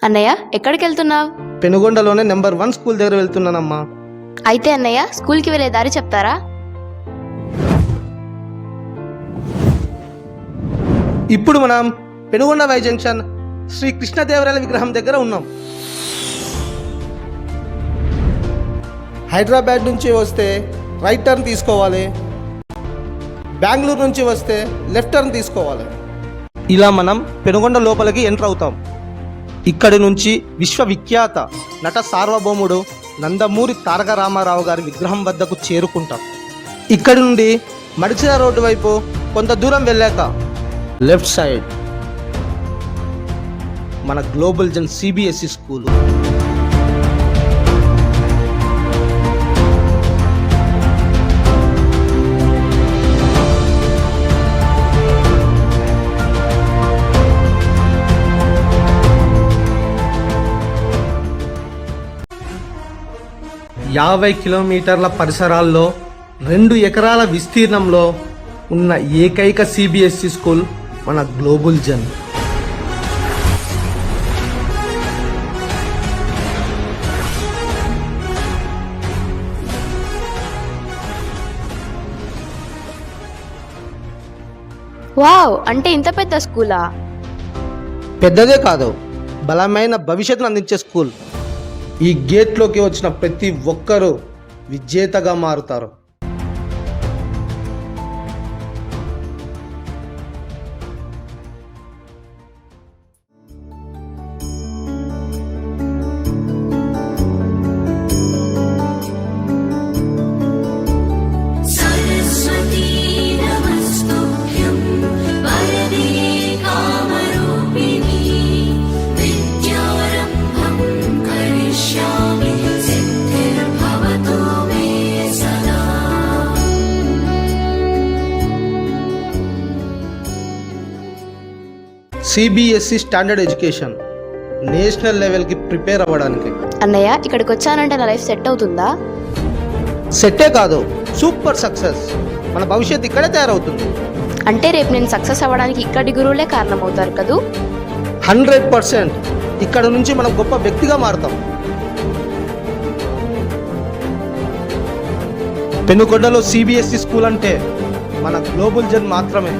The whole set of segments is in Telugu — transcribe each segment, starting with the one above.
అన్నయ్య ఎక్కడికి వెళ్తున్నావు? పెనుగొండలోనే నెంబర్ 1 స్కూల్ దగ్గర వెళ్తున్నానమ్మా. అయితే అన్నయ్య స్కూల్కి వెళ్ళే దారి చెప్తారా? ఇప్పుడు మనం పెనుగొండ వై జంక్షన్ శ్రీ కృష్ణదేవరాయల విగ్రహం దగ్గర ఉన్నాం. హైదరాబాద్ నుంచి వస్తే రైట్ టర్న్ తీసుకోవాలి, బెంగళూరు నుంచి వస్తే లెఫ్ట్ టర్న్ తీసుకోవాలి. ఇలా మనం పెనుగొండ లోపలికి ఎంటర్ అవుతాం. ఇక్కడి నుంచి విశ్వవిఖ్యాత నట సార్వభౌముడు నందమూరి తారక రామారావు గారి విగ్రహం వద్దకు చేరుకుంటాం. ఇక్కడి నుండి మడిచిర రోడ్డు వైపు కొంత దూరం వెళ్ళాక లెఫ్ట్ సైడ్ మన గ్లోబల్ జన్ సిబిఎస్ఈ స్కూలు. యాభై కిలోమీటర్ల పరిసరాల్లో 2 ఎకరాల విస్తీర్ణంలో ఉన్న ఏకైక సిబిఎస్ఈ స్కూల్ మన గ్లోబల్ జన్. వావ్, అంటే ఇంత పెద్ద స్కూలా? పెద్దదే కాదు, బలమైన భవిష్యత్తును అందించే స్కూల్. ఈ గేట్లోకి వచ్చిన ప్రతి ఒక్కరూ విజేతగా మారుతారు. సిబిఎస్ఈ స్టాండర్డ్ ఎడ్యుకేషన్ నేషనల్ లెవెల్కి ప్రిపేర్ అవ్వడానికి. అన్నయ్య ఇక్కడికి వచ్చానంటే నా లైఫ్ సెట్ అవుతుందా? సెట్టే కాదు, సూపర్ సక్సెస్. మన భవిష్యత్తు ఇక్కడే తయారవుతుంది. అంటే రేపు నేను సక్సెస్ అవ్వడానికి ఇక్కడి గురువులే కారణమవుతారు కదూ? 100%. ఇక్కడ నుంచి మనం గొప్ప వ్యక్తిగా మారుతాం. పెనుగొండలో సిబిఎస్ఈ స్కూల్ అంటే మన గ్లోబల్ జన్ మాత్రమే.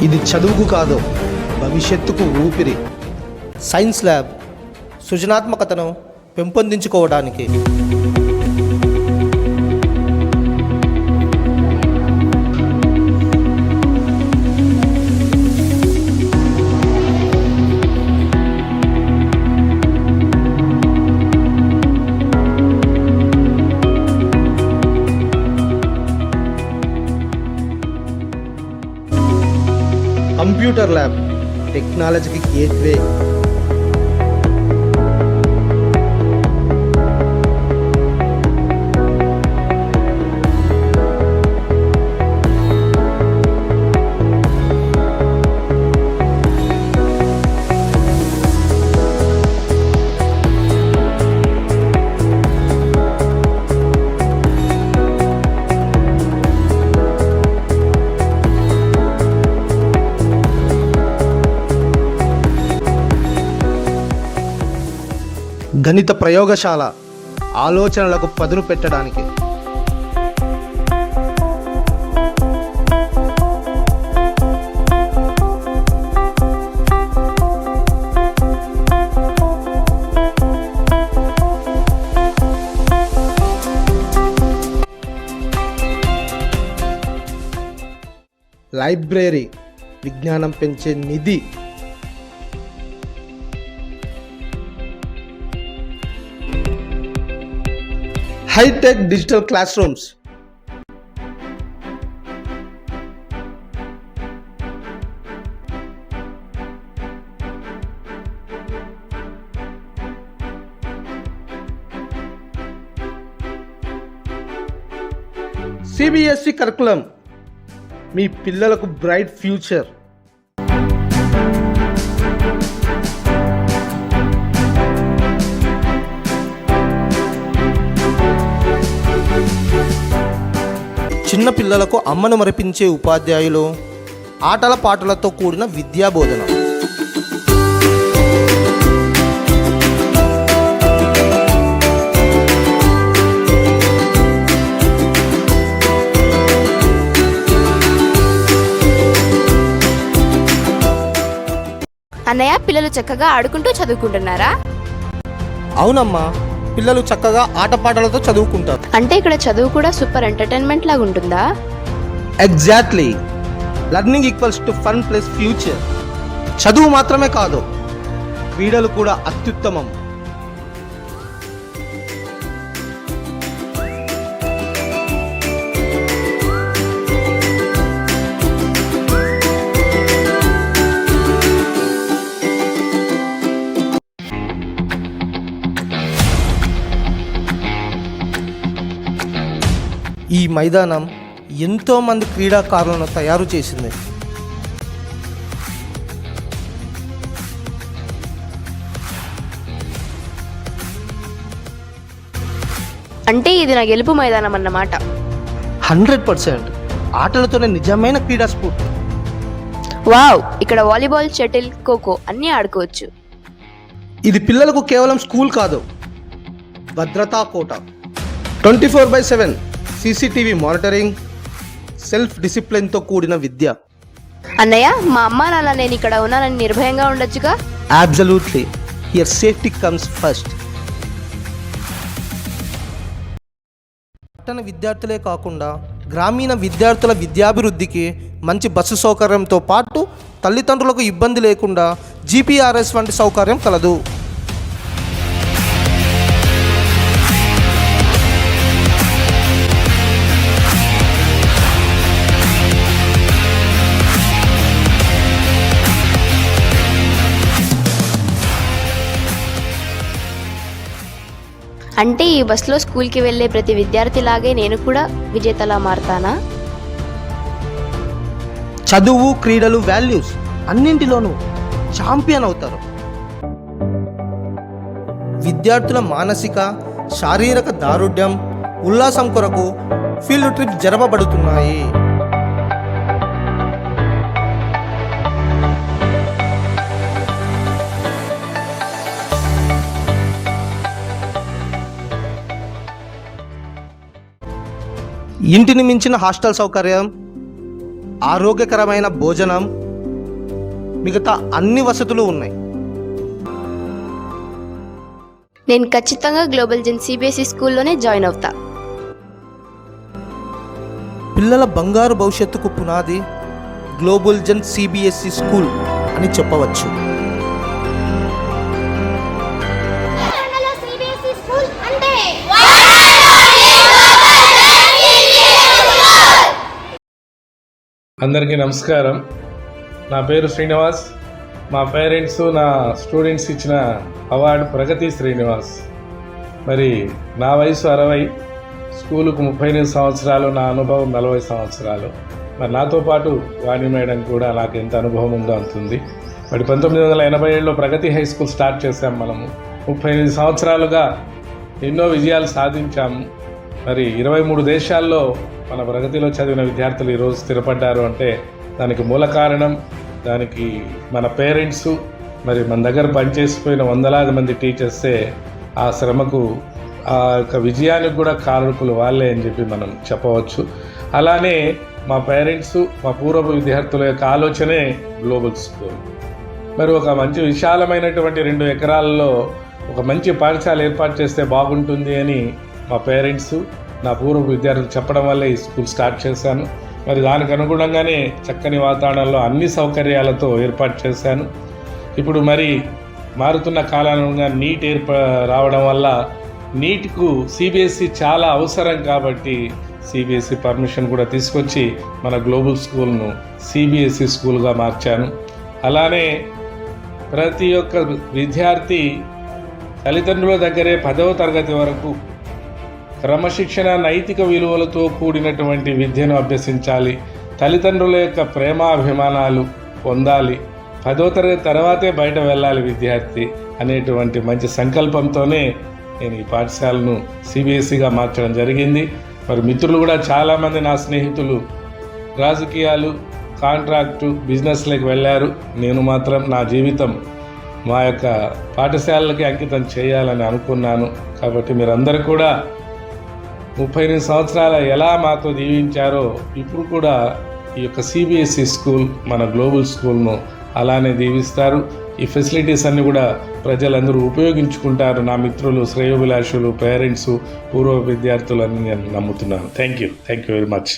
ఇది చదువుకు కాదు, భవిష్యత్తుకు ఊపిరి. సైన్స్ ల్యాబ్ సృజనాత్మకతను పెంపొందించుకోవడానికి, కంప్యూటర్ ల్యాబ్ టెక్నాలజీకి గేట్వే. గణిత ప్రయోగశాల ఆలోచనలకు పదును పెట్టడానికి. లైబ్రరీ విజ్ఞానం పెంచే నిధి. Hi-tech digital classrooms. CBSE curriculum మీ పిల్లలకు బ్రైట్ ఫ్యూచర్. చిన్న పిల్లలకు అమ్మను మరిపించే ఉపాధ్యాయులు, ఆటల పాటలతో కూడిన విద్యాబోధన. పిల్లలు చక్కగా ఆడుకుంటూ చదువుకుంటున్నారా? అవునమ్మా, పిల్లలు చక్కగా ఆటపాటలతో చదువుకుంటారు. అంటే ఇక్కడ చదువు కూడా సూపర్ ఎంటర్టైన్మెంట్ లాగా ఉంటుందా? Exactly. Learning equals to fun plus future. చదువు మాత్రమే కాదు, క్రీడలు కూడా అత్యుత్తమం. ఈ మైదానం ఎంతోమంది క్రీడాకారులను తయారు చేసింది. అంటే ఇది నా గెలుపు మైదానం అన్నమాట. 100%. ఆటలతోనే నిజమైన క్రీడా స్ఫూర్తి. వావ్, ఇక్కడ వాలీబాల్, షటిల్, ఖోఖో అన్నీ ఆడుకోవచ్చు. ఇది పిల్లలకు కేవలం స్కూల్ కాదు, భద్రతా కోట. 24/7 CCTV మానిటరింగ్, సెల్ఫ్ డిసిప్లిన్తో కూడిన విద్య. అన్నయ్య, మా అమ్మా నాన్న నేను ఇక్కడ ఉన్నానని నిర్భయంగా ఉండొచ్చుగా? Absolutely. Here safety comes first. పట్టణ విద్యార్థులే కాకుండా గ్రామీణ విద్యార్థుల విద్యాభివృద్ధికి మంచి బస్సు సౌకర్యంతో పాటు తల్లిదండ్రులకు ఇబ్బంది లేకుండా GPRS వంటి సౌకర్యం కలదు. అంటే ఈ బస్సులో స్కూల్కి వెళ్ళే ప్రతి విద్యార్థిలాగే నేను కూడా విజేతలా మారతానా? చదువు, క్రీడలు, వాల్యూస్ అన్నింటిలోనూ ఛాంపియన్ అవుతారు. విద్యార్థుల మానసిక, శారీరక దారుఢ్యం, ఉల్లాసం కొరకు ఫీల్డ్ ట్రిప్ జరపబడుతున్నాయి. ఇంటిని మించిన హాస్టల్ సౌకర్యం, ఆరోగ్యకరమైన భోజనం, మిగతా అన్ని వసతులు ఉన్నాయి. నేను ఖచ్చితంగా గ్లోబల్ జెన్ CBSE స్కూల్లోనే జాయిన్ అవుతా. పిల్లల బంగారు భవిష్యత్తుకు పునాది గ్లోబల్ జెన్ CBSE స్కూల్ అని చెప్పవచ్చు. అందరికీ నమస్కారం. నా పేరు శ్రీనివాస్. మా పేరెంట్స్ నా స్టూడెంట్స్ ఇచ్చిన అవార్డు ప్రగతి శ్రీనివాస్. మరి నా వయసు 60, స్కూలుకు 38 సంవత్సరాలు, నా అనుభవం 40 సంవత్సరాలు. మరి నాతో పాటు వాణి మేడం కూడా నాకు ఎంత అనుభవం ఉందో అంతుంది. మరి 1987లో ప్రగతి హై స్కూల్ స్టార్ట్ చేశాం మనము. 38 సంవత్సరాలుగా ఎన్నో విజయాలు సాధించాము. మరి 23 దేశాల్లో మన ప్రగతిలో చదివిన విద్యార్థులు ఈరోజు స్థిరపడ్డారు అంటే దానికి మూల కారణం, దానికి మన పేరెంట్స్, మరి మన దగ్గర పనిచేసిపోయిన వందలాది మంది టీచర్సే ఆ శ్రమకు, ఆ యొక్క విజయానికి కూడా కారకులు వాళ్ళే అని చెప్పి మనం చెప్పవచ్చు. అలానే మా పేరెంట్స్, మా పూర్వపు విద్యార్థుల యొక్క ఆలోచనే గ్లోబల్ స్కూల్. మరి ఒక మంచి విశాలమైనటువంటి 2 ఎకరాల్లో ఒక మంచి పాఠశాల ఏర్పాటు చేస్తే బాగుంటుంది అని మా పేరెంట్స్, నా పూర్వ విద్యార్థులు చెప్పడం వల్లే ఈ స్కూల్ స్టార్ట్ చేశాను. మరి దానికి అనుగుణంగానే చక్కని వాతావరణంలో అన్ని సౌకర్యాలతో ఏర్పాటు చేశాను. ఇప్పుడు మరి మారుతున్న కాలానుగుణంగా నీట్ రావడం వల్ల నీట్కు CBSE చాలా అవసరం కాబట్టి CBSE పర్మిషన్ కూడా తీసుకొచ్చి మన గ్లోబల్ స్కూల్ను CBSE స్కూల్గా మార్చాను. అలానే ప్రతి ఒక్క విద్యార్థి తల్లిదండ్రుల దగ్గరే 10వ తరగతి వరకు క్రమశిక్షణ, నైతిక విలువలతో కూడినటువంటి విద్యను అభ్యసించాలి. తల్లిదండ్రుల యొక్క ప్రేమాభిమానాలు పొందాలి. 10వ తరగతి తర్వాతే బయట వెళ్ళాలి విద్యార్థి అనేటువంటి మంచి సంకల్పంతోనే నేను ఈ పాఠశాలను CBSEగా మార్చడం జరిగింది. మరి మిత్రులు కూడా చాలామంది నా స్నేహితులు రాజకీయాలు, కాంట్రాక్టు, బిజినెస్లకు వెళ్ళారు. నేను మాత్రం నా జీవితం మా యొక్క పాఠశాలలకి అంకితం చేయాలని అనుకున్నాను. కాబట్టి మీరందరూ కూడా 38 సంవత్సరాల ఎలా మాతో దీవించారో ఇప్పుడు కూడా ఈ యొక్క CBSE స్కూల్, మన గ్లోబల్ స్కూల్ను అలానే దీవిస్తారు. ఈ ఫెసిలిటీస్ అన్నీ కూడా ప్రజలందరూ ఉపయోగించుకుంటారు. నా మిత్రులు, శ్రేయోభిలాషులు, పేరెంట్స్, పూర్వ విద్యార్థులని నేను నమ్ముతున్నాను. Thank you very much.